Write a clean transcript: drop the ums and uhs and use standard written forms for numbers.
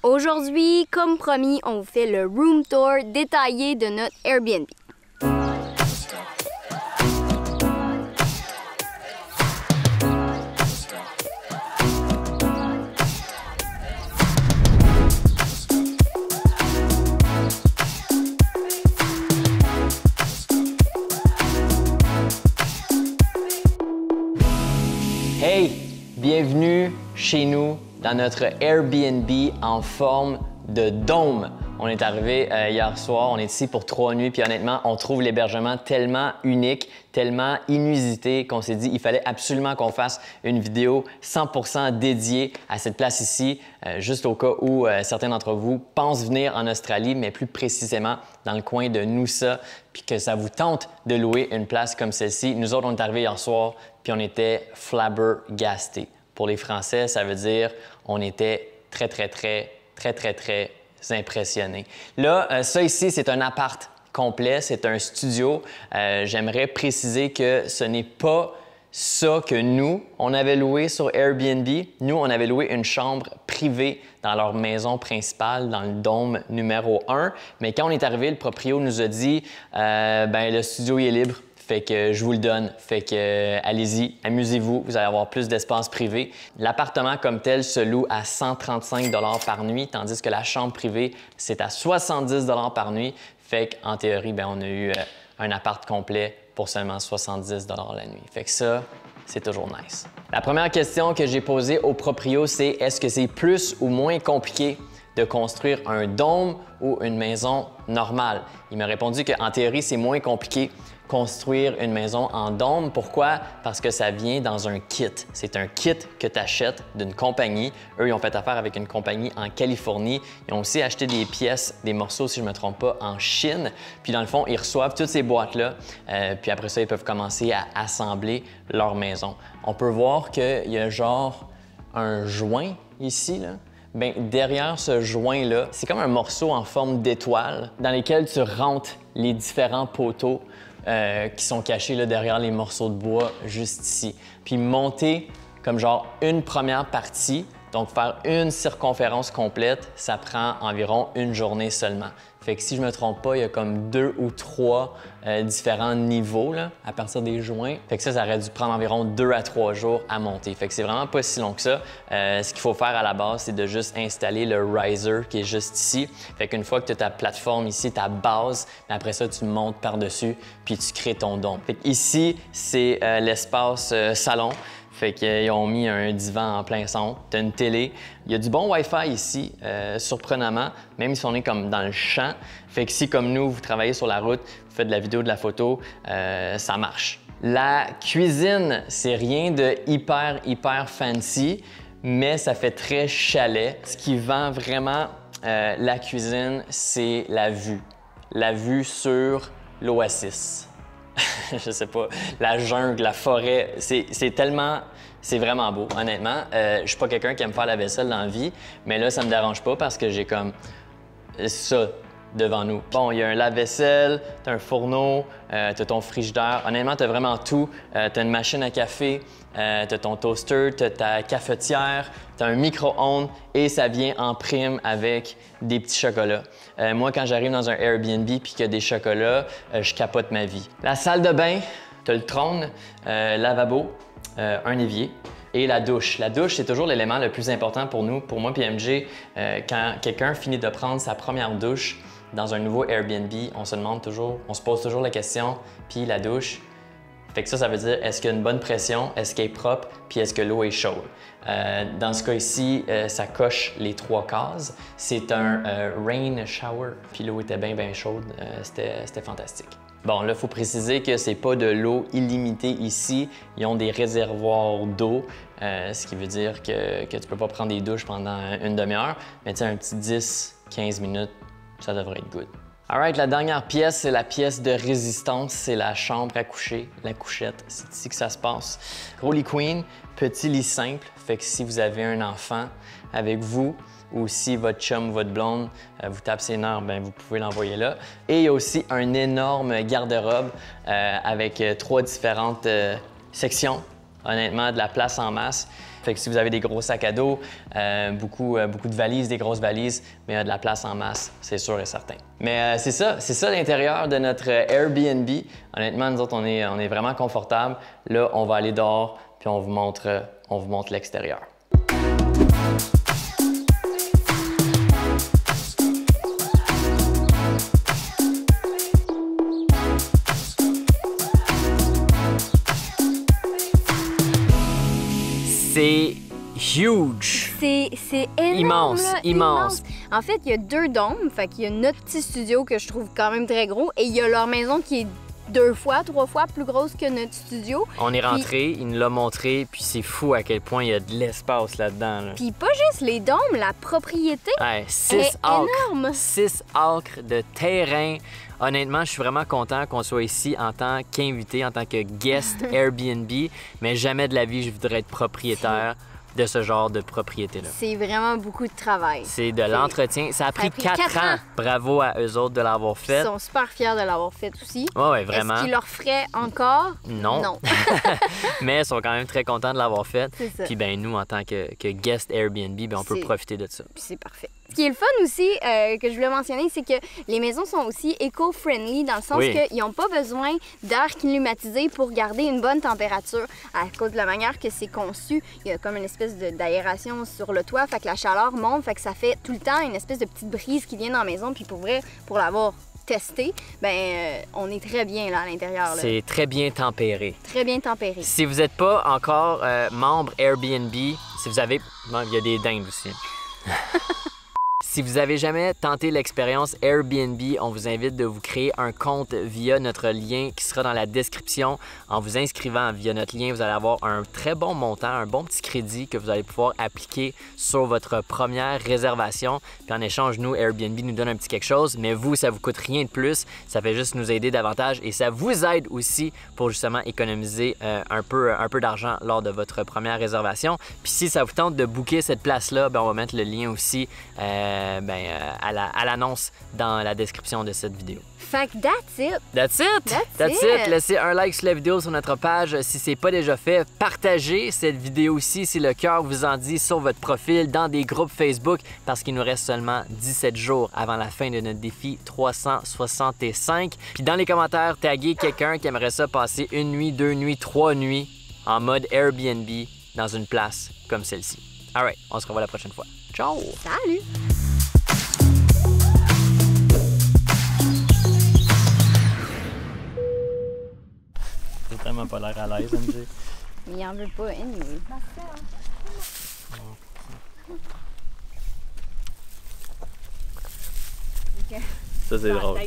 Aujourd'hui, comme promis, on vous fait le room tour détaillé de notre Airbnb. Hey, bienvenue chez nous dans notre Airbnb en forme de dôme. On est arrivé hier soir, on est ici pour 3 nuits, puis honnêtement, on trouve l'hébergement tellement unique, tellement inusité qu'on s'est dit il fallait absolument qu'on fasse une vidéo 100% dédiée à cette place ici, juste au cas où certains d'entre vous pensent venir en Australie, mais plus précisément dans le coin de Noosa, puis que ça vous tente de louer une place comme celle-ci. Nous autres, on est arrivés hier soir, puis on était flabbergastés. Pour les Français, ça veut dire on était très impressionnés. Là, ça ici, c'est un appart complet, c'est un studio. J'aimerais préciser que ce n'est pas ça que nous, on avait loué sur Airbnb. Nous, on avait loué une chambre privée dans leur maison principale, dans le dôme numéro 1. Mais quand on est arrivé, le proprio nous a dit ben le studio il est libre. Fait que je vous le donne. Fait que allez-y, amusez-vous, vous allez avoir plus d'espace privé. L'appartement comme tel se loue à 135 $ par nuit, tandis que la chambre privée, c'est à 70 $ par nuit. Fait qu'en théorie, ben, on a eu un appart complet pour seulement 70 $ la nuit. Fait que ça, c'est toujours nice. La première question que j'ai posée au proprio, c'est est-ce que c'est plus ou moins compliqué de construire un dôme ou une maison normale? Il m'a répondu qu'en théorie, c'est moins compliqué construire une maison en dôme. Pourquoi? Parce que ça vient dans un kit. C'est un kit que tu achètes d'une compagnie. Eux, ils ont fait affaire avec une compagnie en Californie. Ils ont aussi acheté des pièces, des morceaux, si je ne me trompe pas, en Chine. Puis dans le fond, ils reçoivent toutes ces boîtes-là. Puis après ça, ils peuvent commencer à assembler leur maison. On peut voir qu'il y a genre un joint ici, là. Bien, derrière ce joint-là, c'est comme un morceau en forme d'étoile dans lequel tu rentres les différents poteaux qui sont cachés là, derrière les morceaux de bois juste ici. Puis monter comme genre une première partie, donc faire une circonférence complète, ça prend environ une journée seulement. Fait que si je me trompe pas, il y a comme 2 ou 3 différents niveaux là, à partir des joints. Fait que ça aurait dû prendre environ 2 à 3 jours à monter. Fait que c'est vraiment pas si long que ça. Ce qu'il faut faire à la base, c'est de juste installer le riser qui est juste ici. Fait qu'une fois que tu as ta plateforme ici, ta base, après ça, tu montes par-dessus puis tu crées ton dôme. Fait que ici, c'est l'espace salon. Fait qu'ils ont mis un divan en plein son, tu as une télé. Il y a du bon Wi-Fi ici, surprenamment, même si on est comme dans le champ. Fait que si, comme nous, vous travaillez sur la route, vous faites de la vidéo, de la photo, ça marche. La cuisine, c'est rien de hyper fancy, mais ça fait très chalet. Ce qui vend vraiment la cuisine, c'est la vue. La vue sur l'Oasis. Je sais pas, la jungle, la forêt, c'est vraiment beau, honnêtement. Je suis pas quelqu'un qui aime faire la vaisselle dans la vie, mais là, ça me dérange pas parce que j'ai comme ça devant nous. Bon, il y a un lave-vaisselle, t'as un fourneau, t'as ton frigidaire. Honnêtement, t'as vraiment tout. T'as une machine à café, t'as ton toaster, t'as ta cafetière, t'as un micro-ondes et ça vient en prime avec des petits chocolats. Moi, quand j'arrive dans un Airbnb puis qu'il y a des chocolats, je capote ma vie. La salle de bain, t'as le trône, lavabo, un évier. Et la douche. La douche, c'est toujours l'élément le plus important pour nous, pour moi et MJ. Quand quelqu'un finit de prendre sa première douche dans un nouveau Airbnb, on se pose toujours la question, puis la douche. Fait que ça veut dire est-ce qu'il y a une bonne pression, est-ce qu'elle est propre, puis est-ce que l'eau est chaude. Dans ce cas ici, ça coche les 3 cases. C'est un rain shower, puis l'eau était bien chaude. C'était fantastique. Bon, là, il faut préciser que c'est pas de l'eau illimitée ici. Ils ont des réservoirs d'eau, ce qui veut dire que tu peux pas prendre des douches pendant une demi-heure, mais tu sais, un petit 10-15 minutes, ça devrait être good. Alright, la dernière pièce, c'est la pièce de résistance, c'est la chambre à coucher, la couchette. C'est ici que ça se passe. Gros lit queen, petit lit simple, fait que si vous avez un enfant avec vous, ou si votre chum ou votre blonde vous tape ses nerfs, bien, vous pouvez l'envoyer là. Et il y a aussi un énorme garde-robe avec 3 différentes sections honnêtement, de la place en masse. Fait que si vous avez des gros sacs à dos, beaucoup de valises, des grosses valises, mais il y a de la place en masse, c'est sûr et certain. Mais c'est ça l'intérieur de notre Airbnb. Honnêtement, nous autres, on est vraiment confortable. Là, on va aller dehors, puis on vous montre l'extérieur. C'est huge! C'est énorme! Immense, là, immense! En fait, il y a 2 dômes, fait qu'il y a notre petit studio que je trouve quand même très gros, et il y a leur maison qui est 2 fois, 3 fois plus grosse que notre studio. On est rentré, il nous l'a montré, puis c'est fou à quel point il y a de l'espace là-dedans. Là. Puis pas juste les dômes, la propriété Ouais, est 6 acres. énorme! 6 acres de terrain. Honnêtement, je suis vraiment content qu'on soit ici en tant qu'invité, en tant que guest Airbnb, mais jamais de la vie je voudrais être propriétaire de ce genre de propriété-là. C'est vraiment beaucoup de travail. C'est de l'entretien. Ça a pris 4 ans. Bravo à eux autres de l'avoir fait. Ils sont super fiers de l'avoir fait aussi. Ouais, vraiment. Est-ce qu'ils leur feraient encore? Non. Non. Mais ils sont quand même très contents de l'avoir fait. C'est ça. Puis ben nous, en tant que guest Airbnb, ben, on peut profiter de ça. Puis c'est parfait. Ce qui est le fun aussi, que je voulais mentionner, c'est que les maisons sont aussi éco-friendly dans le sens qu'ils n'ont pas besoin d'air climatisé pour garder une bonne température. À cause de la manière que c'est conçu, il y a comme une espèce d'aération sur le toit, fait que la chaleur monte, fait que ça fait tout le temps une espèce de petite brise qui vient dans la maison. Puis pour vrai, pour l'avoir testé, ben on est très bien là à l'intérieur. C'est très bien tempéré. Très bien tempéré. Si vous n'êtes pas encore membre Airbnb, si vous avez... Bon, il y a des dindes aussi. Si vous avez jamais tenté l'expérience Airbnb, on vous invite de vous créer un compte via notre lien qui sera dans la description. En vous inscrivant via notre lien, vous allez avoir un très bon montant, un bon petit crédit que vous allez pouvoir appliquer sur votre première réservation. Puis en échange, nous, Airbnb nous donne un petit quelque chose, mais vous, ça vous coûte rien de plus. Ça fait juste nous aider davantage et ça vous aide aussi pour justement économiser un peu d'argent lors de votre première réservation. Puis si ça vous tente de booker cette place-là, ben on va mettre le lien aussi à l'annonce dans la description de cette vidéo. Fait que that's it! That's it! Laissez un like sur la vidéo sur notre page si c'est pas déjà fait. Partagez cette vidéo aussi si le cœur vous en dit sur votre profil, dans des groupes Facebook, parce qu'il nous reste seulement 17 jours avant la fin de notre défi 365. Puis dans les commentaires, taguez quelqu'un qui aimerait ça passer 1 nuit, 2 nuits, 3 nuits en mode Airbnb dans une place comme celle-ci. Alright, on se revoit la prochaine fois. Ciao! Salut! J'ai vraiment pas l'air à l'aise, MJ. Il en veut pas, anyway. Ça, c'est drôle.